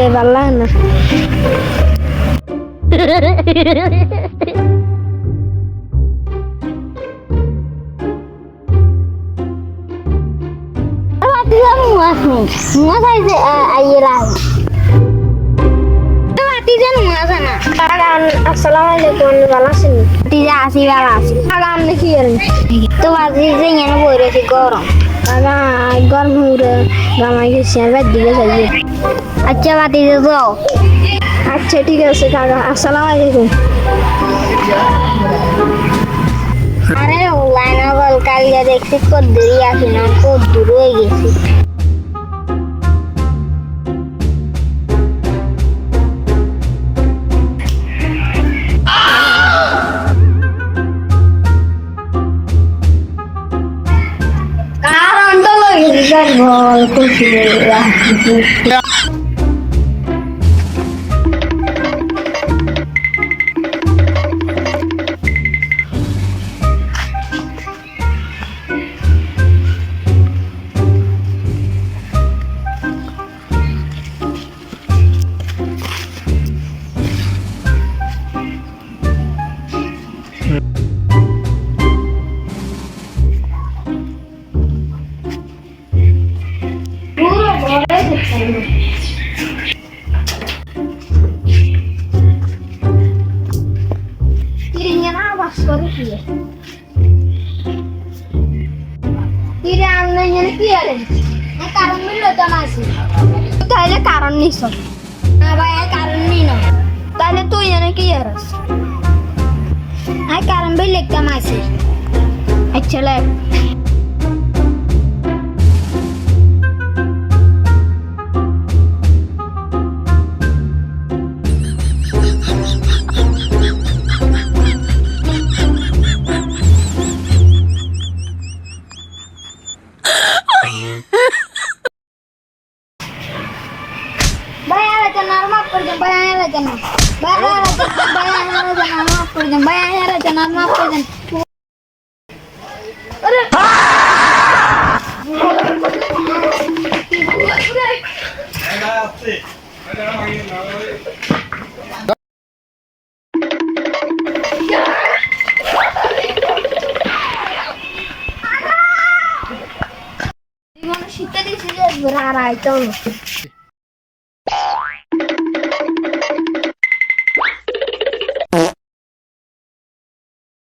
ভালো না আসসালামাইকুম ভালো আছেন আছি ভালো আছি আগান নাকি তো বাজি যে এনে বই রয়েছে গরম আগা গরম হুরে গামাই গেছি আর দিকে যাই আচ্ছা বাতি যাও আচ্ছা ঠিক আছে কাকা আসসালামাইকুম আরে অনলাইনে বল কালকে দেখছি কত দেরি আসি না কত দূর হয়ে গেছি বল খুশি তাহলে কারণ নিস না ভাই কারণ নি না তাহলে তুই এনে কি আরস কারণ বই লিখতাম আছি আচ্ছা লেখ শীতে দিচ্ছে যে